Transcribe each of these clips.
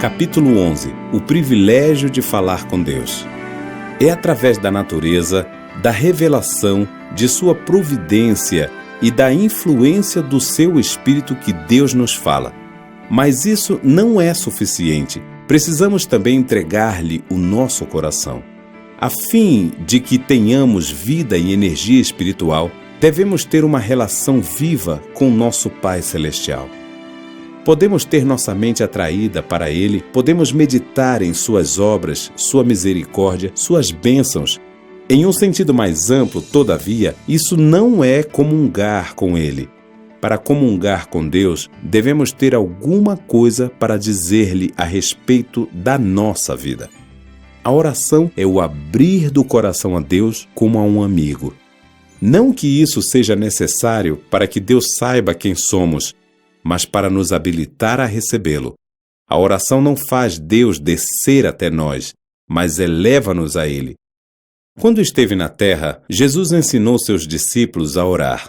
Capítulo 11. O privilégio de falar com Deus. É através da natureza, da revelação, de sua providência e da influência do seu Espírito que Deus nos fala. Mas isso não é suficiente. Precisamos também entregar-lhe o nosso coração. A fim de que tenhamos vida e energia espiritual, devemos ter uma relação viva com nosso Pai Celestial. Podemos ter nossa mente atraída para Ele, podemos meditar em Suas obras, Sua misericórdia, Suas bênçãos. Em um sentido mais amplo, todavia, isso não é comungar com Ele. Para comungar com Deus, devemos ter alguma coisa para dizer-lhe a respeito da nossa vida. A oração é o abrir do coração a Deus como a um amigo. Não que isso seja necessário para que Deus saiba quem somos, mas para nos habilitar a recebê-lo. A oração não faz Deus descer até nós, mas eleva-nos a Ele. Quando esteve na terra, Jesus ensinou seus discípulos a orar.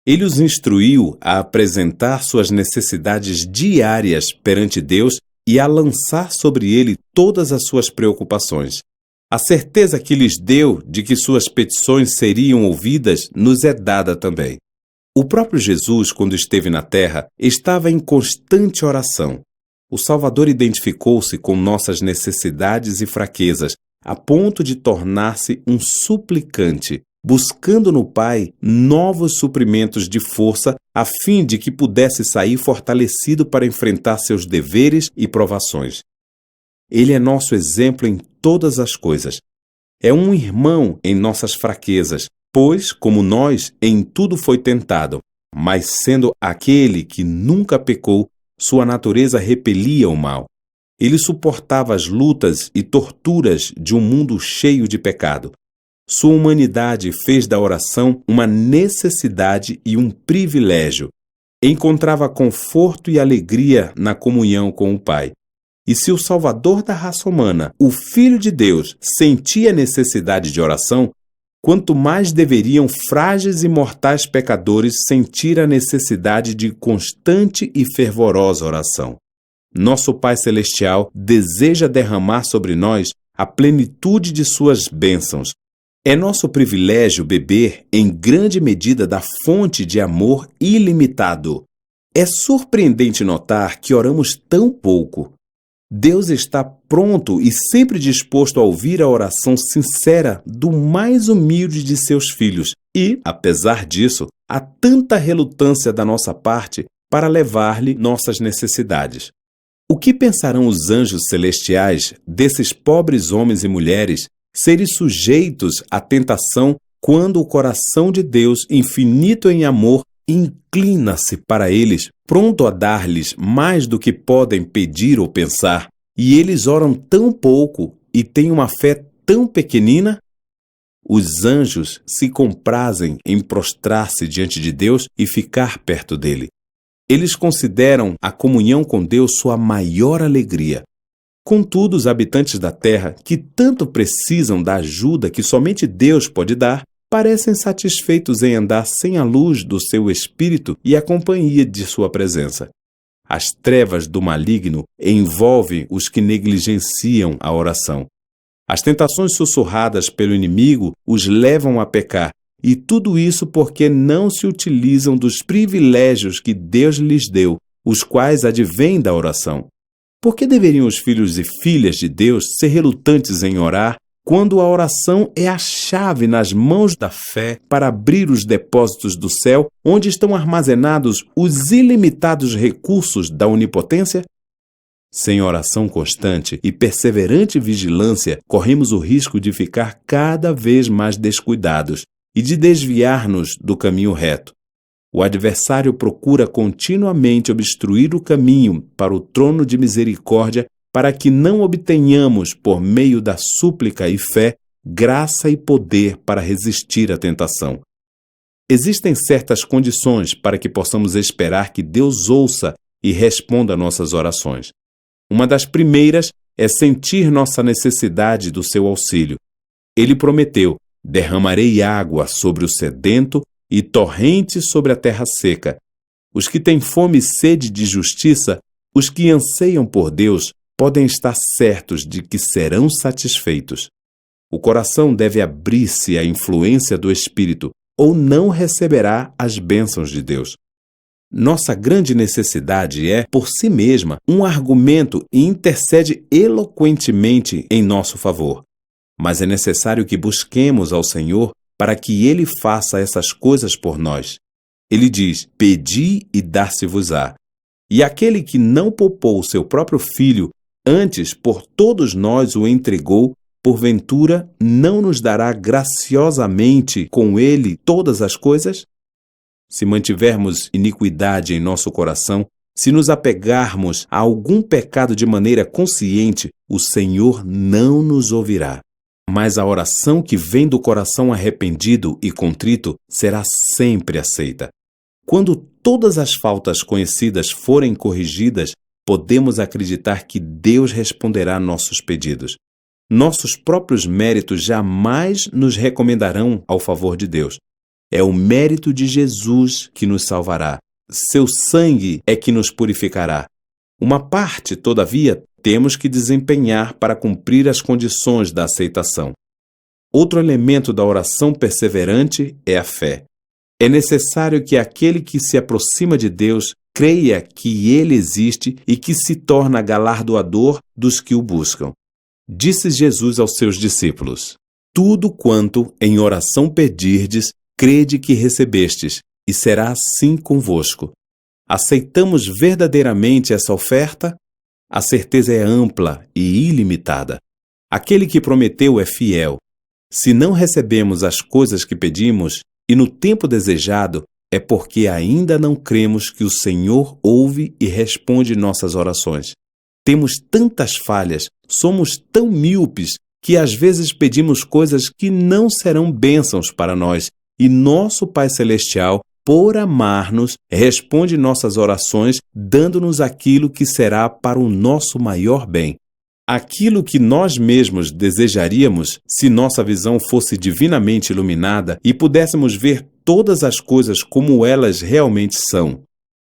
Ele os instruiu a apresentar suas necessidades diárias perante Deus e a lançar sobre Ele todas as suas preocupações. A certeza que lhes deu de que suas petições seriam ouvidas nos é dada também. O próprio Jesus, quando esteve na terra, estava em constante oração. O Salvador identificou-se com nossas necessidades e fraquezas, a ponto de tornar-se um suplicante, buscando no Pai novos suprimentos de força, a fim de que pudesse sair fortalecido para enfrentar seus deveres e provações. Ele é nosso exemplo em todas as coisas. É um irmão em nossas fraquezas, pois, como nós, em tudo foi tentado, mas sendo aquele que nunca pecou, sua natureza repelia o mal. Ele suportava as lutas e torturas de um mundo cheio de pecado. Sua humanidade fez da oração uma necessidade e um privilégio. Encontrava conforto e alegria na comunhão com o Pai. E se o Salvador da raça humana, o Filho de Deus, sentia necessidade de oração, quanto mais deveriam frágeis e mortais pecadores sentir a necessidade de constante e fervorosa oração. Nosso Pai Celestial deseja derramar sobre nós a plenitude de suas bênçãos. É nosso privilégio beber, em grande medida, da fonte de amor ilimitado. É surpreendente notar que oramos tão pouco. Deus está pronto e sempre disposto a ouvir a oração sincera do mais humilde de seus filhos e, apesar disso, há tanta relutância da nossa parte para levar-lhe nossas necessidades. O que pensarão os anjos celestiais desses pobres homens e mulheres serem sujeitos à tentação quando o coração de Deus, infinito em amor, inclina-se para eles, pronto a dar-lhes mais do que podem pedir ou pensar, e eles oram tão pouco e têm uma fé tão pequenina? Os anjos se comprazem em prostrar-se diante de Deus e ficar perto dele. Eles consideram a comunhão com Deus sua maior alegria. Contudo, os habitantes da terra, que tanto precisam da ajuda que somente Deus pode dar, parecem satisfeitos em andar sem a luz do seu espírito e a companhia de sua presença. As trevas do maligno envolvem os que negligenciam a oração. As tentações sussurradas pelo inimigo os levam a pecar, e tudo isso porque não se utilizam dos privilégios que Deus lhes deu, os quais advêm da oração. Por que deveriam os filhos e filhas de Deus ser relutantes em orar, quando a oração é a chave nas mãos da fé para abrir os depósitos do céu, onde estão armazenados os ilimitados recursos da onipotência? Sem oração constante e perseverante vigilância, corremos o risco de ficar cada vez mais descuidados e de desviar-nos do caminho reto. O adversário procura continuamente obstruir o caminho para o trono de misericórdia para que não obtenhamos, por meio da súplica e fé, graça e poder para resistir à tentação. Existem certas condições para que possamos esperar que Deus ouça e responda a nossas orações. Uma das primeiras é sentir nossa necessidade do seu auxílio. Ele prometeu: derramarei água sobre o sedento e torrentes sobre a terra seca. Os que têm fome e sede de justiça, os que anseiam por Deus, podem estar certos de que serão satisfeitos. O coração deve abrir-se à influência do Espírito, ou não receberá as bênçãos de Deus. Nossa grande necessidade é, por si mesma, um argumento e intercede eloquentemente em nosso favor. Mas é necessário que busquemos ao Senhor para que Ele faça essas coisas por nós. Ele diz: pedi e dar-se-vos-á. E aquele que não poupou o seu próprio filho, antes por todos nós o entregou, porventura não nos dará graciosamente com ele todas as coisas? Se mantivermos iniquidade em nosso coração, se nos apegarmos a algum pecado de maneira consciente, o Senhor não nos ouvirá. Mas a oração que vem do coração arrependido e contrito será sempre aceita. Quando todas as faltas conhecidas forem corrigidas, podemos acreditar que Deus responderá nossos pedidos. Nossos próprios méritos jamais nos recomendarão ao favor de Deus. É o mérito de Jesus que nos salvará. Seu sangue é que nos purificará. Uma parte, todavia, temos que desempenhar para cumprir as condições da aceitação. Outro elemento da oração perseverante é a fé. É necessário que aquele que se aproxima de Deus creia que Ele existe e que se torna galardoador dos que o buscam. Disse Jesus aos seus discípulos: tudo quanto em oração pedirdes, crede que recebestes, e será assim convosco. Aceitamos verdadeiramente essa oferta? A certeza é ampla e ilimitada. Aquele que prometeu é fiel. Se não recebemos as coisas que pedimos, e no tempo desejado, é porque ainda não cremos que o Senhor ouve e responde nossas orações. Temos tantas falhas, somos tão míopes, que às vezes pedimos coisas que não serão bênçãos para nós, e nosso Pai Celestial, por amar-nos, responde nossas orações, dando-nos aquilo que será para o nosso maior bem. Aquilo que nós mesmos desejaríamos, se nossa visão fosse divinamente iluminada e pudéssemos ver todas as coisas como elas realmente são.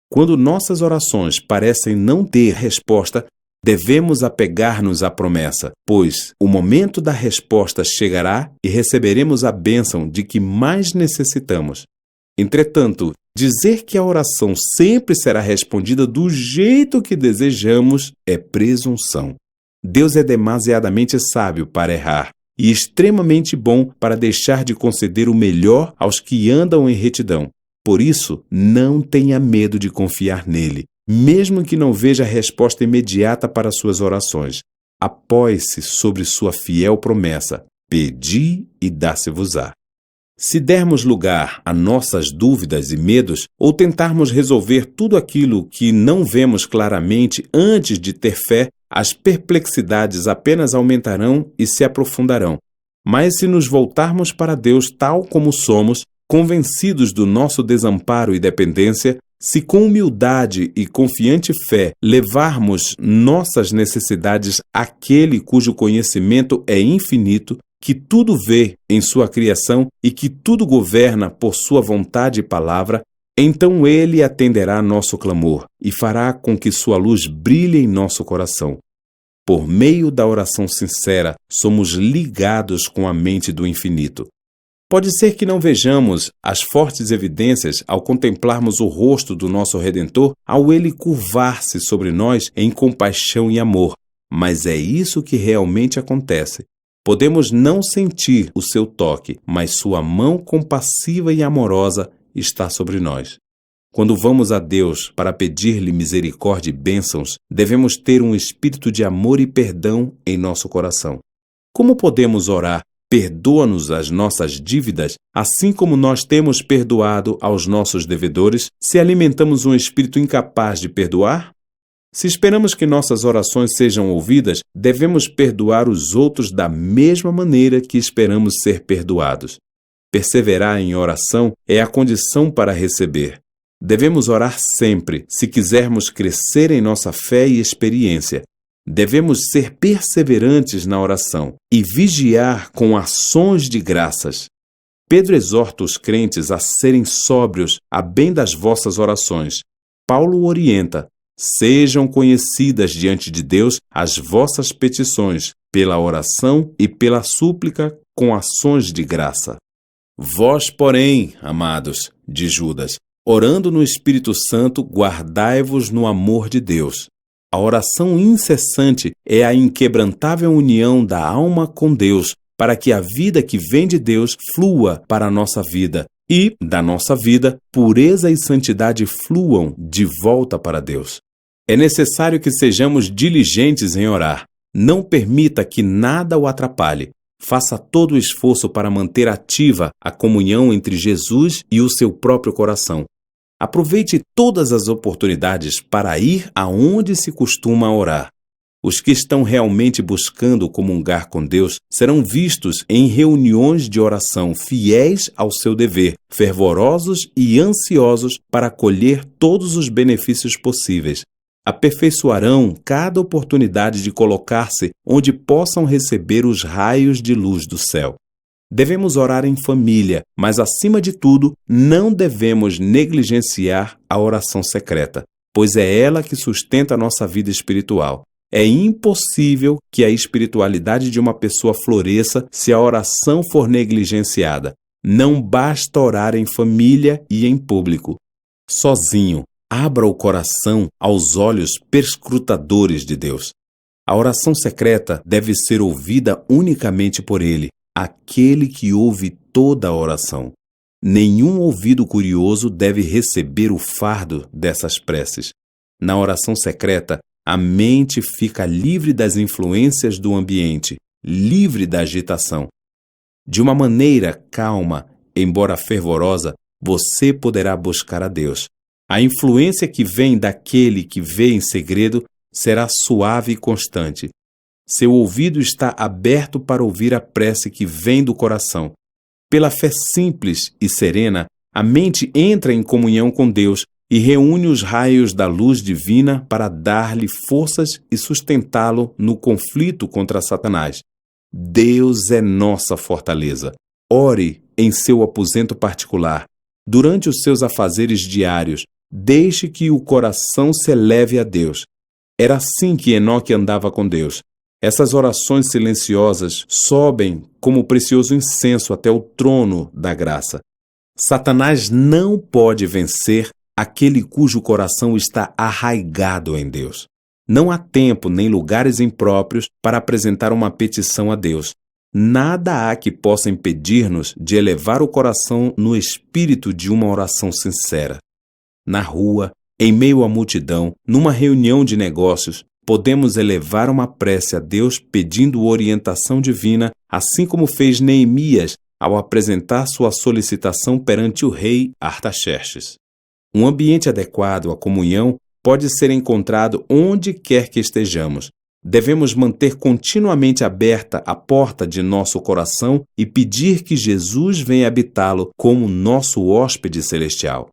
Quando nossas orações parecem não ter resposta, devemos apegar-nos à promessa, pois o momento da resposta chegará e receberemos a bênção de que mais necessitamos. Entretanto, dizer que a oração sempre será respondida do jeito que desejamos é presunção. Deus é demasiadamente sábio para errar e extremamente bom para deixar de conceder o melhor aos que andam em retidão. Por isso, não tenha medo de confiar nele, mesmo que não veja resposta imediata para suas orações. Apoie-se sobre sua fiel promessa: pedi e dar-se-vos-á. Se dermos lugar a nossas dúvidas e medos, ou tentarmos resolver tudo aquilo que não vemos claramente antes de ter fé, as perplexidades apenas aumentarão e se aprofundarão. Mas se nos voltarmos para Deus tal como somos, convencidos do nosso desamparo e dependência, se com humildade e confiante fé levarmos nossas necessidades àquele cujo conhecimento é infinito, que tudo vê em sua criação e que tudo governa por sua vontade e palavra, então Ele atenderá nosso clamor e fará com que sua luz brilhe em nosso coração. Por meio da oração sincera, somos ligados com a mente do infinito. Pode ser que não vejamos as fortes evidências ao contemplarmos o rosto do nosso Redentor, ao Ele curvar-se sobre nós em compaixão e amor, mas é isso que realmente acontece. Podemos não sentir o seu toque, mas sua mão compassiva e amorosa está sobre nós. Quando vamos a Deus para pedir-lhe misericórdia e bênçãos, devemos ter um espírito de amor e perdão em nosso coração. Como podemos orar: perdoa-nos as nossas dívidas, assim como nós temos perdoado aos nossos devedores, se alimentamos um espírito incapaz de perdoar? Se esperamos que nossas orações sejam ouvidas, devemos perdoar os outros da mesma maneira que esperamos ser perdoados. Perseverar em oração é a condição para receber. Devemos orar sempre, se quisermos crescer em nossa fé e experiência. Devemos ser perseverantes na oração e vigiar com ações de graças. Pedro exorta os crentes a serem sóbrios a bem das vossas orações. Paulo orienta: Sejam conhecidas diante de Deus as vossas petições, pela oração e pela súplica com ações de graça. Vós, porém, amados, de Judas, orando no Espírito Santo, guardai-vos no amor de Deus. A oração incessante é a inquebrantável união da alma com Deus, para que a vida que vem de Deus flua para a nossa vida e, da nossa vida, pureza e santidade fluam de volta para Deus. É necessário que sejamos diligentes em orar. Não permita que nada o atrapalhe. Faça todo o esforço para manter ativa a comunhão entre Jesus e o seu próprio coração. Aproveite todas as oportunidades para ir aonde se costuma orar. Os que estão realmente buscando comungar com Deus serão vistos em reuniões de oração fiéis ao seu dever, fervorosos e ansiosos para colher todos os benefícios possíveis. Aperfeiçoarão cada oportunidade de colocar-se onde possam receber os raios de luz do céu. Devemos orar em família, mas, acima de tudo, não devemos negligenciar a oração secreta, pois é ela que sustenta a nossa vida espiritual. É impossível que a espiritualidade de uma pessoa floresça se a oração for negligenciada. Não basta orar em família e em público. Sozinho, abra o coração aos olhos perscrutadores de Deus. A oração secreta deve ser ouvida unicamente por Ele, aquele que ouve toda a oração. Nenhum ouvido curioso deve receber o fardo dessas preces. Na oração secreta, a mente fica livre das influências do ambiente, livre da agitação. De uma maneira calma, embora fervorosa, você poderá buscar a Deus. A influência que vem daquele que vê em segredo será suave e constante. Seu ouvido está aberto para ouvir a prece que vem do coração. Pela fé simples e serena, a mente entra em comunhão com Deus e reúne os raios da luz divina para dar-lhe forças e sustentá-lo no conflito contra Satanás. Deus é nossa fortaleza. Ore em seu aposento particular. Durante os seus afazeres diários, deixe que o coração se eleve a Deus. Era assim que Enoque andava com Deus. Essas orações silenciosas sobem como precioso incenso até o trono da graça. Satanás não pode vencer aquele cujo coração está arraigado em Deus. Não há tempo nem lugares impróprios para apresentar uma petição a Deus. Nada há que possa impedir-nos de elevar o coração no espírito de uma oração sincera. Na rua, em meio à multidão, numa reunião de negócios, podemos elevar uma prece a Deus pedindo orientação divina, assim como fez Neemias ao apresentar sua solicitação perante o rei Artaxerxes. Um ambiente adequado à comunhão pode ser encontrado onde quer que estejamos. Devemos manter continuamente aberta a porta de nosso coração e pedir que Jesus venha habitá-lo como nosso hóspede celestial.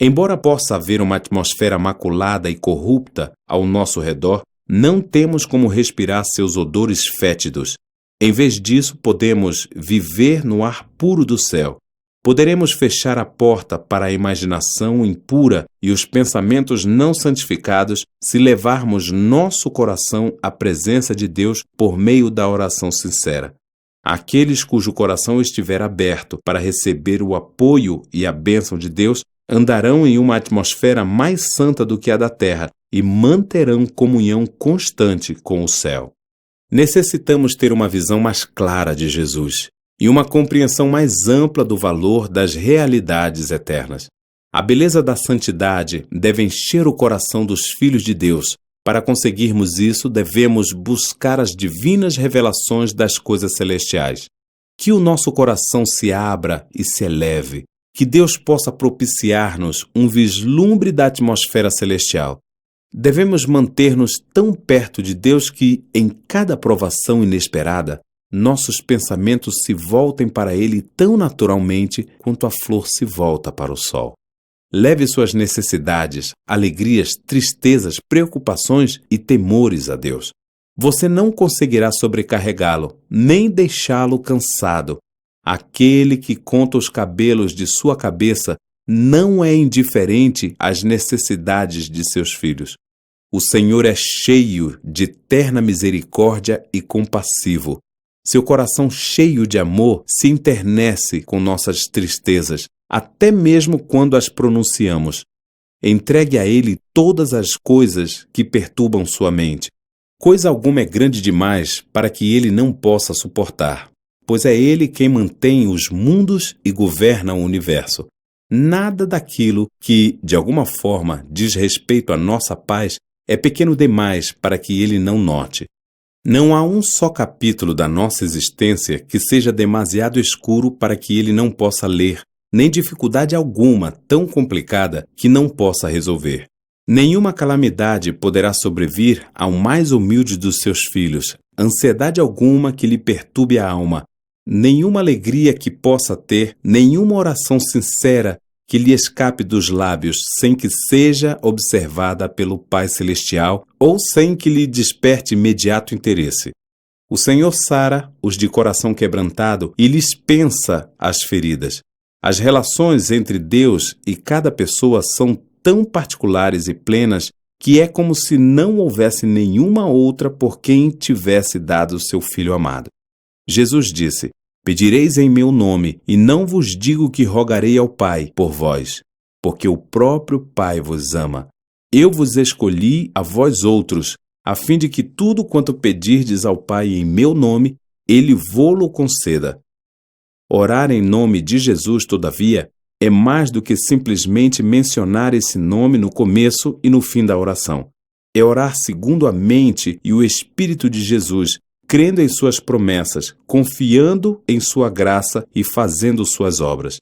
Embora possa haver uma atmosfera maculada e corrupta ao nosso redor, não temos como respirar seus odores fétidos. Em vez disso, podemos viver no ar puro do céu. Poderemos fechar a porta para a imaginação impura e os pensamentos não santificados se levarmos nosso coração à presença de Deus por meio da oração sincera. Aqueles cujo coração estiver aberto para receber o apoio e a bênção de Deus andarão em uma atmosfera mais santa do que a da terra e manterão comunhão constante com o céu. Necessitamos ter uma visão mais clara de Jesus e uma compreensão mais ampla do valor das realidades eternas. A beleza da santidade deve encher o coração dos filhos de Deus. Para conseguirmos isso, devemos buscar as divinas revelações das coisas celestiais. Que o nosso coração se abra e se eleve. Que Deus possa propiciar-nos um vislumbre da atmosfera celestial. Devemos manter-nos tão perto de Deus que, em cada provação inesperada, nossos pensamentos se voltem para Ele tão naturalmente quanto a flor se volta para o sol. Leve suas necessidades, alegrias, tristezas, preocupações e temores a Deus. Você não conseguirá sobrecarregá-lo, nem deixá-lo cansado. Aquele que conta os cabelos de sua cabeça não é indiferente às necessidades de seus filhos. O Senhor é cheio de terna misericórdia e compassivo. Seu coração cheio de amor se enternece com nossas tristezas, até mesmo quando as pronunciamos. Entregue a Ele todas as coisas que perturbam sua mente. Coisa alguma é grande demais para que Ele não possa suportar, pois é Ele quem mantém os mundos e governa o universo. Nada daquilo que, de alguma forma, diz respeito à nossa paz é pequeno demais para que Ele não note. Não há um só capítulo da nossa existência que seja demasiado escuro para que Ele não possa ler, nem dificuldade alguma tão complicada que não possa resolver. Nenhuma calamidade poderá sobrevir ao mais humilde dos seus filhos, ansiedade alguma que lhe perturbe a alma, nenhuma alegria que possa ter, nenhuma oração sincera que lhe escape dos lábios sem que seja observada pelo Pai Celestial ou sem que lhe desperte imediato interesse. O Senhor sara os de coração quebrantado e lhes pensa as feridas. As relações entre Deus e cada pessoa são tão particulares e plenas que é como se não houvesse nenhuma outra por quem tivesse dado o seu Filho amado. Jesus disse: Pedireis em meu nome, e não vos digo que rogarei ao Pai por vós, porque o próprio Pai vos ama. Eu vos escolhi a vós outros, a fim de que tudo quanto pedirdes ao Pai em meu nome, Ele vô-lo conceda. Orar em nome de Jesus, todavia, é mais do que simplesmente mencionar esse nome no começo e no fim da oração. É orar segundo a mente e o Espírito de Jesus, crendo em suas promessas, confiando em sua graça e fazendo suas obras.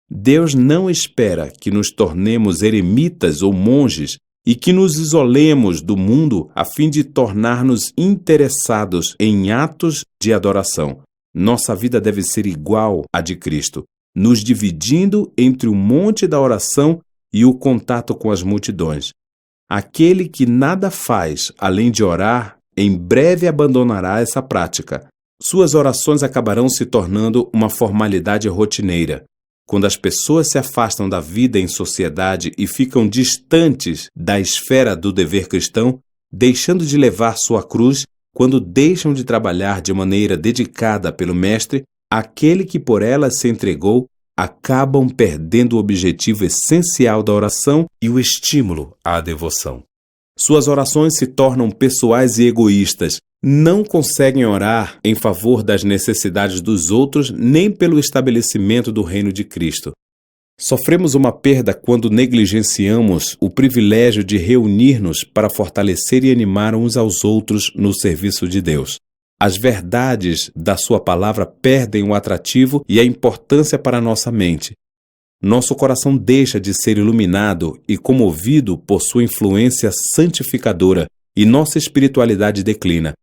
Deus não espera que nos tornemos eremitas ou monges e que nos isolemos do mundo a fim de tornar-nos interessados em atos de adoração. Nossa vida deve ser igual à de Cristo, nos dividindo entre o monte da oração e o contato com as multidões. Aquele que nada faz além de orar, em breve abandonará essa prática. Suas orações acabarão se tornando uma formalidade rotineira. Quando as pessoas se afastam da vida em sociedade e ficam distantes da esfera do dever cristão, deixando de levar sua cruz, quando deixam de trabalhar de maneira dedicada pelo Mestre, aquele que por elas se entregou, acabam perdendo o objetivo essencial da oração e o estímulo à devoção. Suas orações se tornam pessoais e egoístas. Não conseguem orar em favor das necessidades dos outros nem pelo estabelecimento do reino de Cristo. Sofremos uma perda quando negligenciamos o privilégio de reunir-nos para fortalecer e animar uns aos outros no serviço de Deus. As verdades da sua palavra perdem o atrativo e a importância para a nossa mente. Nosso coração deixa de ser iluminado e comovido por sua influência santificadora e nossa espiritualidade declina.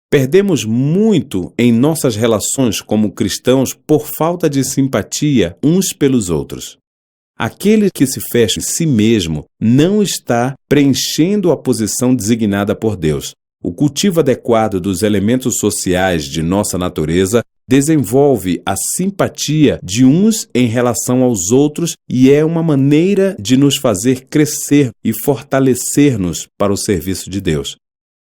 Perdemos muito em nossas relações como cristãos por falta de simpatia uns pelos outros. Aquele que se fecha em si mesmo não está preenchendo a posição designada por Deus. O cultivo adequado dos elementos sociais de nossa natureza desenvolve a simpatia de uns em relação aos outros e é uma maneira de nos fazer crescer e fortalecer-nos para o serviço de Deus.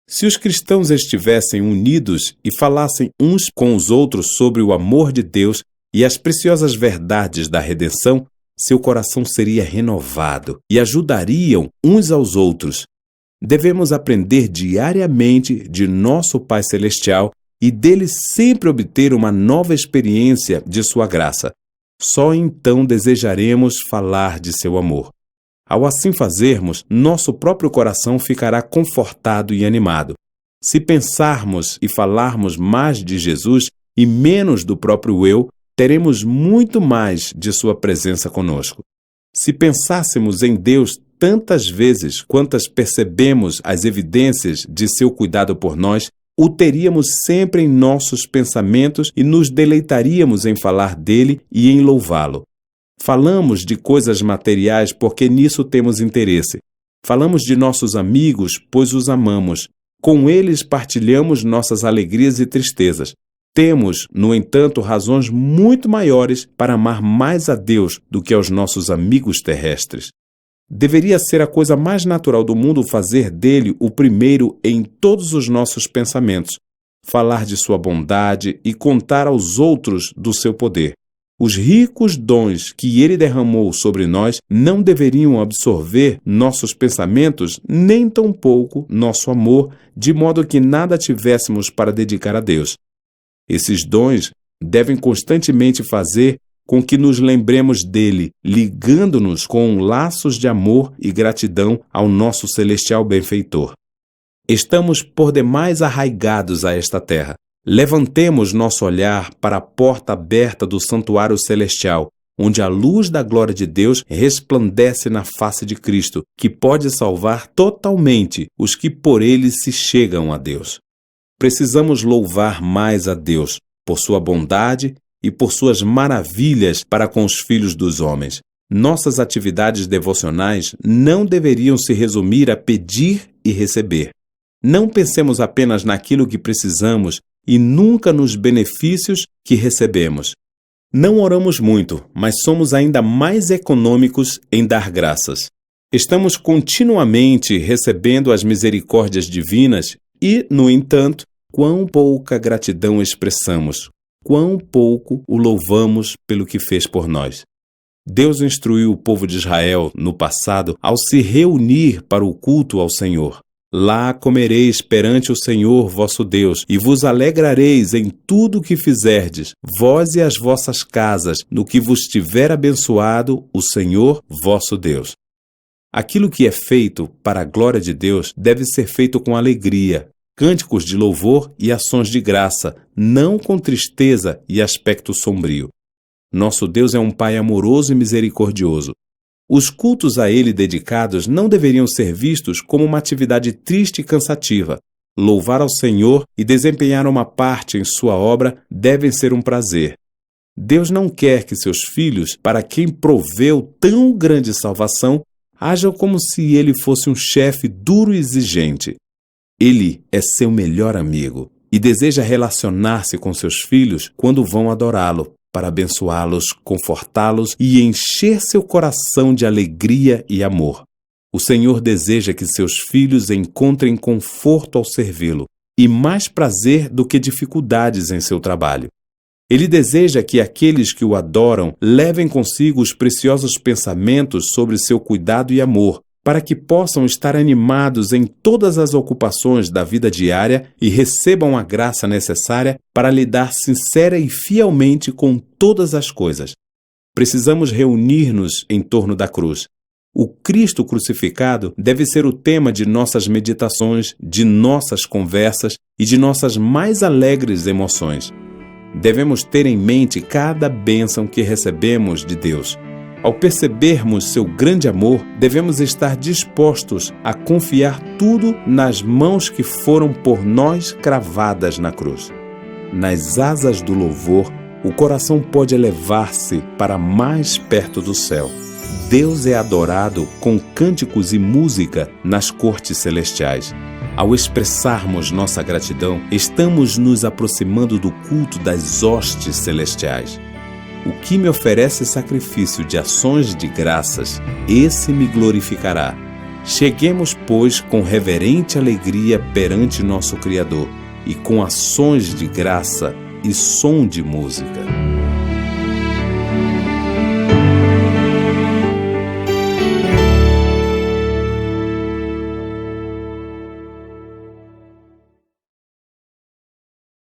Se os cristãos estivessem unidos e falassem uns com os outros sobre o amor de Deus e as preciosas verdades da redenção, seu coração seria renovado e ajudariam uns aos outros. Devemos aprender diariamente de nosso Pai Celestial e dele sempre obter uma nova experiência de sua graça. Só então desejaremos falar de seu amor. Ao assim fazermos, nosso próprio coração ficará confortado e animado. Se pensarmos e falarmos mais de Jesus e menos do próprio eu, teremos muito mais de sua presença conosco. Se pensássemos em Deus tantas vezes quantas percebemos as evidências de seu cuidado por nós, o teríamos sempre em nossos pensamentos e nos deleitaríamos em falar dele e em louvá-lo. Falamos de coisas materiais porque nisso temos interesse. Falamos de nossos amigos, pois os amamos. Com eles partilhamos nossas alegrias e tristezas. Temos, no entanto, razões muito maiores para amar mais a Deus do que aos nossos amigos terrestres. Deveria ser a coisa mais natural do mundo fazer dele o primeiro em todos os nossos pensamentos, falar de sua bondade e contar aos outros do seu poder. Os ricos dons que ele derramou sobre nós não deveriam absorver nossos pensamentos, nem tampouco nosso amor, de modo que nada tivéssemos para dedicar a Deus. Esses dons devem constantemente fazer com que nos lembremos dele, ligando-nos com laços de amor e gratidão ao nosso celestial benfeitor. Estamos por demais arraigados a esta terra. Levantemos nosso olhar para a porta aberta do santuário celestial, onde a luz da glória de Deus resplandece na face de Cristo, que pode salvar totalmente os que por ele se chegam a Deus. Precisamos louvar mais a Deus por sua bondade e por suas maravilhas para com os filhos dos homens. Nossas atividades devocionais não deveriam se resumir a pedir e receber. Não pensemos apenas naquilo que precisamos e nunca nos benefícios que recebemos. Não oramos muito, mas somos ainda mais econômicos em dar graças. Estamos continuamente recebendo as misericórdias divinas e, no entanto, quão pouca gratidão expressamos, quão pouco o louvamos pelo que fez por nós. Deus instruiu o povo de Israel, no passado, ao se reunir para o culto ao Senhor. Lá comereis perante o Senhor vosso Deus, e vos alegrareis em tudo o que fizerdes, vós e as vossas casas, no que vos tiver abençoado o Senhor vosso Deus. Aquilo que é feito para a glória de Deus deve ser feito com alegria, cânticos de louvor e ações de graça, não com tristeza e aspecto sombrio. Nosso Deus é um Pai amoroso e misericordioso. Os cultos a Ele dedicados não deveriam ser vistos como uma atividade triste e cansativa. Louvar ao Senhor e desempenhar uma parte em sua obra devem ser um prazer. Deus não quer que seus filhos, para quem proveu tão grande salvação, ajam como se Ele fosse um chefe duro e exigente. Ele é seu melhor amigo e deseja relacionar-se com seus filhos quando vão adorá-lo, para abençoá-los, confortá-los e encher seu coração de alegria e amor. O Senhor deseja que seus filhos encontrem conforto ao servi-lo e mais prazer do que dificuldades em seu trabalho. Ele deseja que aqueles que o adoram levem consigo os preciosos pensamentos sobre seu cuidado e amor, para que possam estar animados em todas as ocupações da vida diária e recebam a graça necessária para lidar sincera e fielmente com todas as coisas. Precisamos reunir-nos em torno da cruz. O Cristo crucificado deve ser o tema de nossas meditações, de nossas conversas e de nossas mais alegres emoções. Devemos ter em mente cada bênção que recebemos de Deus. Ao percebermos seu grande amor, devemos estar dispostos a confiar tudo nas mãos que foram por nós cravadas na cruz. Nas asas do louvor, o coração pode elevar-se para mais perto do céu. Deus é adorado com cânticos e música nas cortes celestiais. Ao expressarmos nossa gratidão, estamos nos aproximando do culto das hostes celestiais. O que me oferece sacrifício de ações de graças, esse me glorificará. Cheguemos, pois, com reverente alegria perante nosso Criador e com ações de graça e som de música.